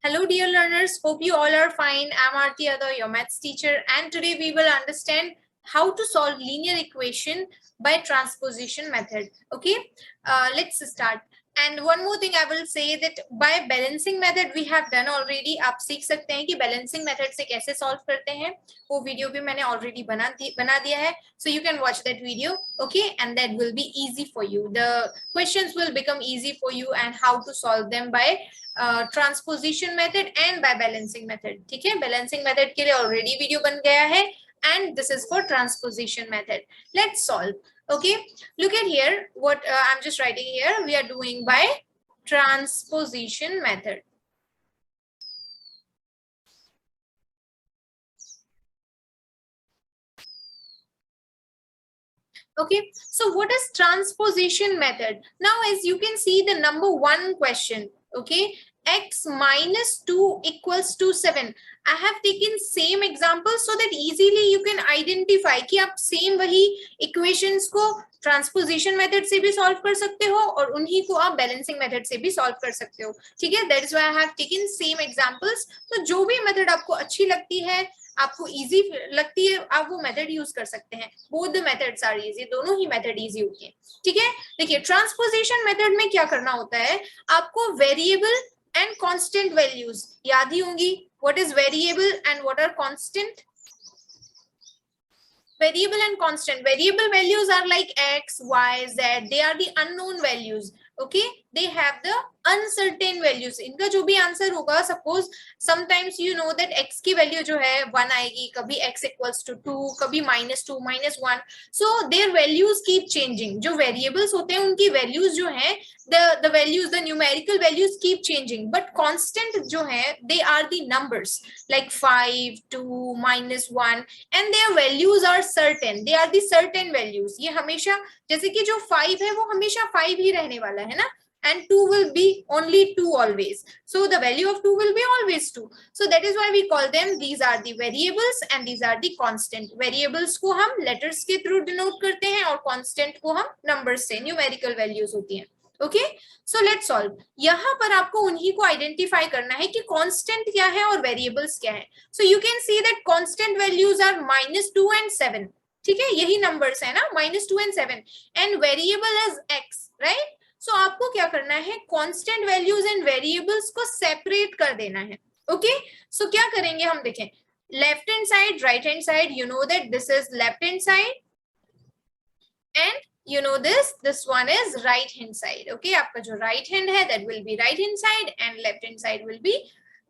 Hello dear learners, hope you all are fine. I'm Aarti Yadav, your maths teacher, and today we will understand how to solve linear equation by transposition method. Okay, let's start. And one more thing I will say that by balancing method we have done already. आप सीख सकते हैं कि balancing method से कैसे solve करते हैं. वो video भी मैंने already बना दिया है. So you can watch that video. Okay, and that will be easy for you. The questions will become easy for you and how to solve them by transposition method and by balancing method. ठीक है, balancing method के लिए already video बन गया है and this is for transposition method. Let's solve. Okay, look at here what I'm just writing here. We are doing by transposition method. Okay, so what is transposition method? Now as you can see the number one question, okay, x minus 2 equals to 7. I have taken same example so that easily you can identify कि आप same वही equations को transposition method से भी solve कर सकते हो और उन्हीं को आप balancing method से भी solve कर सकते हो. ठीक है, that is why I have taken same examples. तो जो भी method आपको अच्छी लगती है, आपको इजी लगती है, आप वो मेथड यूज कर सकते हैं. Both the methods are easy, दोनों ही मेथड इजी होती है. ठीक है, देखिए ट्रांसपोजिशन मेथड में क्या करना होता है, आपको वेरिएबल एंड कांस्टेंट वैल्यूज याद ही होंगी. What is variable and what are constant? Variable and constant. Variable values are like x, y, z. They are the unknown values. Okay, they have the uncertain values. इनका जो भी answer होगा, suppose sometimes you know that x की value जो है 1 आएगी, कभी x equals to 2, कभी -2, -1. So their values keep changing. जो variables होते हैं उनकी values जो हैं, the values, the numerical values keep changing. But constant जो है, they are the numbers like 5, 2, -1, and their values are certain. They are the certain values. ये हमेशा, जैसे कि जो 5 है वो हमेशा 5 ही रहने वाला है ना, and 2 will be only 2 always. So the value of 2 will be always 2. So that is why we call them, these are the variables and these are the constant. Variables को हम letters के through denote करते हैं और constant को हम numbers से, numerical values होती हैं. Okay, so let's solve. यहाँ पर आपको उन्हीं को आइडेंटिफाई करना है कि कांस्टेंट क्या है और वेरिएबल्स क्या है. So you can see that constant values are -2 and 7. ठीक है, यही नंबर्स है ना, -2 and 7, and variable is x, right. So आपको क्या करना है, कांस्टेंट वैल्यूज एंड वेरिएबल्स को सेपरेट कर देना है. ओके, सो क्या करेंगे हम देखें, left hand side, right hand side. You know that this is left hand side and you know this one is right hand side. Okay, आपका जो right hand है that will be right hand side and left hand side will be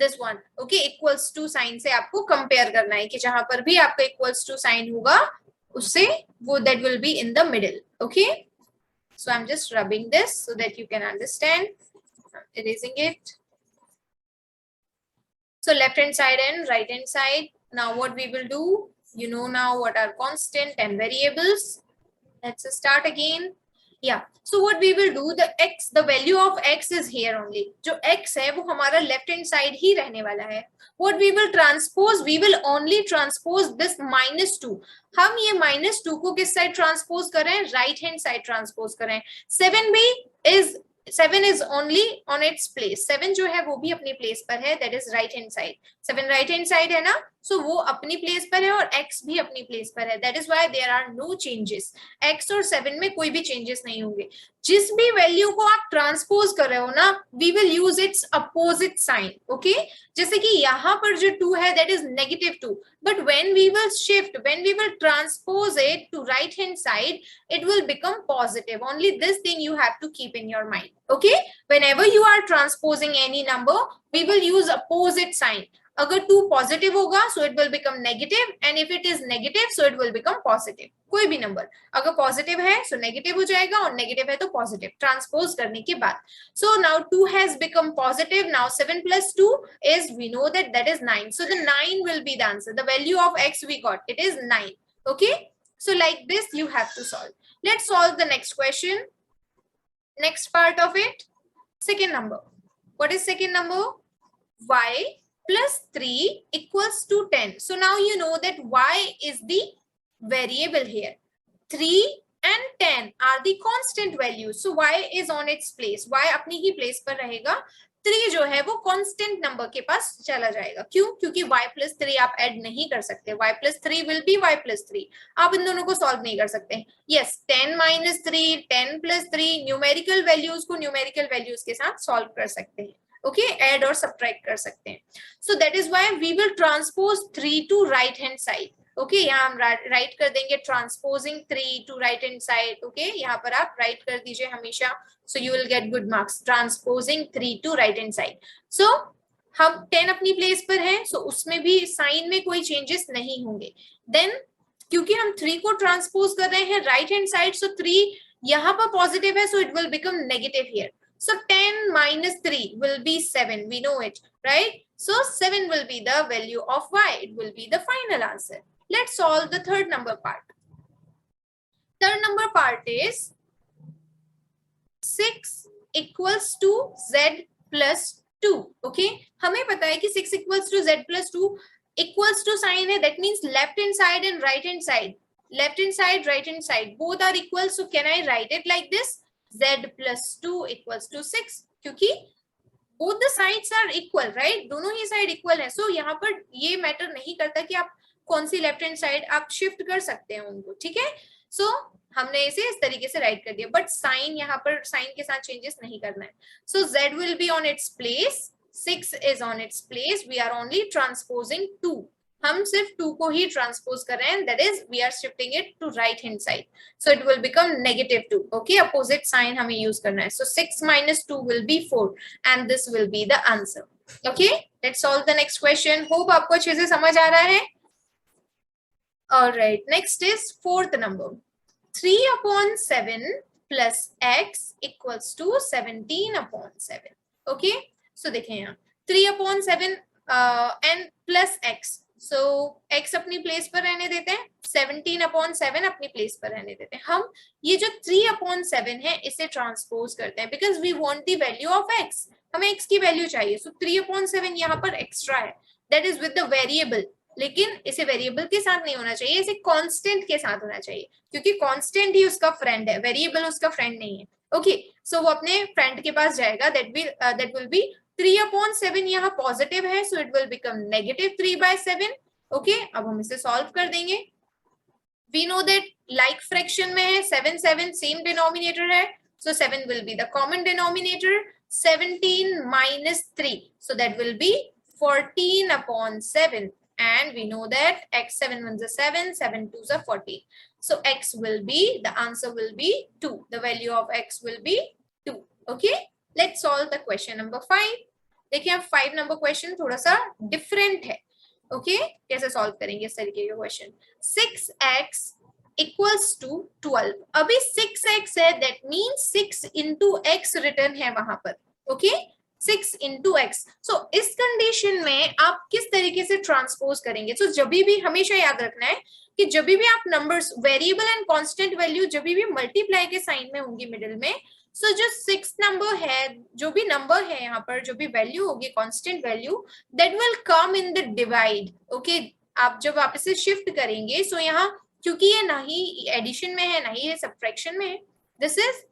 this one. Okay, equals to sign से आपको compare करना है कि जहां पर भी आपका equals to sign होगा उससे वो that will be in the middle. Okay, so I'm just rubbing this so that you can understand. Erasing it. So left hand side and right hand side. Now what we will do, you know now what are constant and variables. Let's start again. Yeah, so what we will do, the value of x is here only. जो x है वो हमारा left hand side ही रहने वाला है. What we will transpose, we will only transpose this -2. हम ये -2 को किस साइड ट्रांसपोज कर रहे हैं, राइट हैंड साइड ट्रांसपोज कर रहे हैं. 7 is only on its place. 7 जो है वो भी अपनी प्लेस पर है, that is right hand side. 7 right hand side है ना, so वो अपनी प्लेस पर है और x भी अपनी प्लेस पर है. That is why there are no changes. x और 7 में कोई भी चेंजेस नहीं होंगे. जिस भी वैल्यू को आप ट्रांसपोज कर रहे हो ना, we will use its opposite sign. Okay, जैसे कि यहाँ पर जो 2 है that is -2, but when we will transpose it to right hand side, it will become positive. Only this thing you have to keep in your mind. Okay, whenever you are transposing any number, we will use opposite sign. अगर 2 positive होगा so it will become negative, and if it is negative so it will become positive. कोई भी number अगर positive है so negative हो जाएगा और negative है तो पॉजिटिव, ट्रांसपोज करने के बाद. So now 2 has become positive. Now 7 plus 2 is, we know that is 9. So the 9 will be the answer. The value of x we got, it is 9. Okay, so like this you have to solve. Let's solve the next question. Next part of it, second number. What is second number? Y plus 3 equals to 10. So now you know that y is the variable here. 3 and 10 are the constant values. So y is on its place. Y अपनी ही place पर रहेगा. 3 जो है वो constant number के पास चला जाएगा। क्यों? क्योंकि y+3 आप ऐड नहीं कर सकते, y+3 विल बी y+3, आप इन दोनों को सॉल्व नहीं कर सकते। यस, 10 - 3, 10 + 3, न्यूमेरिकल वैल्यूज को न्यूमेरिकल वैल्यूज के साथ सॉल्व कर सकते हैं। ओके, ऐड और सब्ट्रैक्ट कर सकते हैं। So that is why we will transpose 3 to right hand side. Okay, यहाँ हम राइट कर देंगे transposing 3 to right hand side. Okay, यहाँ पर आप राइट कर दीजिए हमेशा, so you will get good marks, transposing 3 to right hand side. So हम 10 अपनी प्लेस पर है, so उसमें भी साइन में कोई चेंजेस नहीं होंगे। देन क्योंकि हम 3 को ट्रांसपोज कर रहे हैं राइट हैंड साइड, सो 3 यहाँ पर पॉजिटिव है, so it will become negative here. So 10 - 3 will be 7, we know it, right? So 7 will be the value of y, it will be the final answer. Let's solve the third number part. Third number part is 6 equals to z plus 2. Okay, हमें पता है कि 6 equals to z plus 2, equals to sign है, that means left hand side and right hand side, left hand side, right hand side, both are equal. So can I write it like this? Z plus 2 equals to 6, क्योंकि both the sides are equal, right? दोनों ही side equal है। So यहाँ पर ये matter नहीं करता कि आप कौन सी लेफ्ट हैंड साइड आप शिफ्ट कर सकते हैं उनको, ठीक है। सो हमने इसे इस तरीके से राइट कर दिया, बट साइन यहाँ पर साइन के साथ चेंजेस नहीं करना है। So z will be on its place, 6 is on its place, we are only transposing 2, हम सिर्फ 2 को ही ट्रांसपोज कर रहे हैं, that is we are shifting it to right hand side, so it will become -2। Okay, opposite sign हमें use करना है। So 6 - 2 will be 4 and this will be the answer. Okay, let's solve the next question. Hope आपको अच्छे से समझ आ रहा है। Alright, next is fourth number. 3/7 plus x equals to 17/7. Okay, so देखें यहाँ 3/7 and plus x. So x अपनी place पर रहने देते हैं, 17/7 अपनी प्लेस पर रहने देते हैं। हम ये जो 3/7 है इसे ट्रांसपोज करते हैं, because we want the value of x, हमें x की वैल्यू चाहिए। So 3/7 यहाँ पर एक्स्ट्रा है, that is with the variable, लेकिन इसे वेरिएबल के साथ नहीं होना चाहिए, इसे कांस्टेंट के साथ होना चाहिए, क्योंकि कांस्टेंट ही उसका फ्रेंड है, वेरिएबल उसका फ्रेंड नहीं है। ओके, सो वो अपने फ्रेंड के पास जाएगा, दैट विल बी 3/7, यहाँ पॉजिटिव है, so it will become -3/7। Okay, अब हम इसे सॉल्व कर देंगे। We know that like fraction में है, 7 7 सेम डिनोमिनेटर है, so 7 will be the common denominator. 17 - 3, so that will be 14/7, and we know that x 7 1s are 7, 7 2s are 14, so x will be, the answer will be 2, the value of x will be 2. Okay, let's solve the question number 5. देखिए अब 5 number question थोड़ा सा different है। Okay, कैसे solve करेंगे इस तरीके का क्वेश्चन। 6x equals to 12, अभी 6x है, that means 6 into x return है वहां पर। Okay, 6 into x। सो इस कंडीशन में आप किस तरीके से ट्रांसपोज करेंगे। सो जब भी हमेशा याद रखना है कि जब भी आप numbers variable and constant value जब भी मल्टीप्लाई के साइन में होंगी मिडिल में, सो जो 6 नंबर है, जो भी नंबर है यहाँ पर, जो भी वैल्यू होगी constant value, that will come in the divide. Okay, आप जब आप इसे शिफ्ट करेंगे, सो यहाँ क्योंकि ये ना ही एडिशन में है ना ही ये सब्ट्रैक्शन में है, दिस इज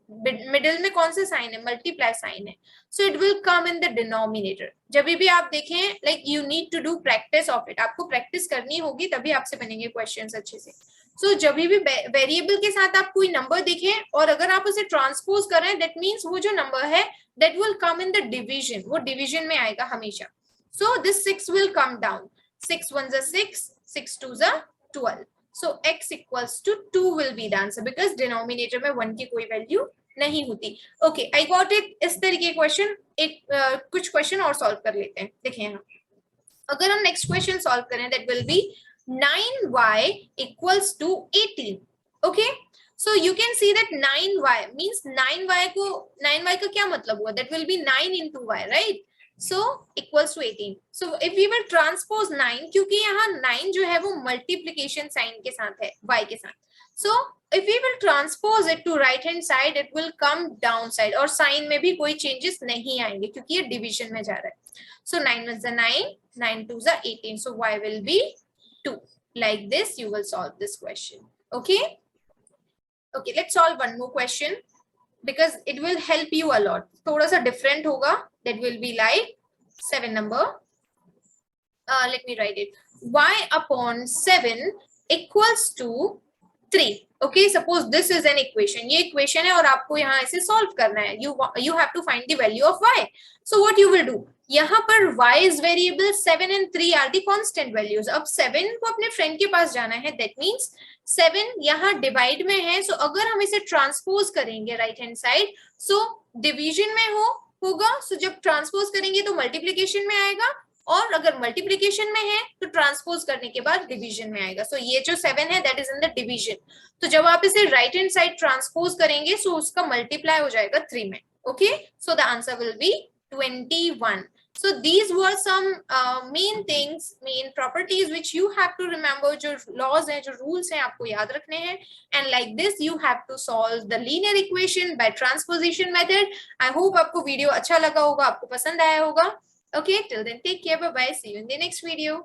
मिडिल में कौन सा साइन है, मल्टीप्लाई साइन है, so it will come in the denominator. जब भी आप देखें, like you need to do practice of it, आपको प्रैक्टिस करनी होगी तभी आपसे बनेंगे क्वेश्चंस अच्छे से। सो जब भी वेरिएबल के साथ आप कोई नंबर देखें और अगर आप उसे ट्रांसपोज कर रहे हैं, दैट मीन्स वो जो नंबर है that will come in the division, वो डिवीजन में आएगा हमेशा। So this 6 will come down, 6 1s are 6, 6 2s are 12, so x equals to 2 will be the answer, because denominator में 1 की कोई वैल्यू नहीं होती। Okay, I got it. इस तरीके क्वेश्चन एक कुछ क्वेश्चन और सॉल्व कर लेते हैं। देखिए यहाँ अगर हम नेक्स्ट क्वेश्चन सॉल्व करें, that will be 9y equals to 18. Okay, so you can see that 9y means 9y का क्या मतलब हुआ, that will be 9 into y, right? So equals to 18. So if we will transpose 9, क्योंकि यहाँ 9 जो है वो multiplication sign के साथ है y के साथ, so if we will transpose it to right hand side, it will come down side, और sign में भी कोई changes नहीं आएंगे क्योंकि ये division में जा रहा है। So 9 1s are 9, 9 2s are 18, so y will be 2. Like this you will solve this question. Okay, let's solve one more question. because it will help you a lot. थोड़ा सा different होगा. That will be like 7 number. Let me write it. Y upon 7 equals to 3. Okay, suppose this is an equation. ये equation है और आपको यहाँ ऐसे solve करना है. You have to find the value of y. So what you will do? यहाँ पर y is variable, 7 and 3 are the constant values. अब 7 को अपने friend के पास जाना है. That means 7 यहाँ divide में है. So अगर हम इसे transpose करेंगे right hand side, so division में होगा. So जब transpose करेंगे तो multiplication में आएगा. और अगर मल्टीप्लीकेशन में है तो ट्रांसपोज करने के बाद डिवीजन में आएगा. सो ये जो 7 है that is in the division. तो जब आप इसे राइट हैंड साइड ट्रांसपोज करेंगे सो उसका मल्टीप्लाई हो जाएगा 3 में. Okay, so the answer will be 21. So these were some main things, main properties which you have to remember. जो laws हैं, जो rules हैं, आपको याद रखने हैं. And like this you have to solve the linear equation by transposition method. I hope आपको video अच्छा लगा होगा, आपको पसंद आया होगा. Okay, till then, take care. Bye bye. See you in the next video.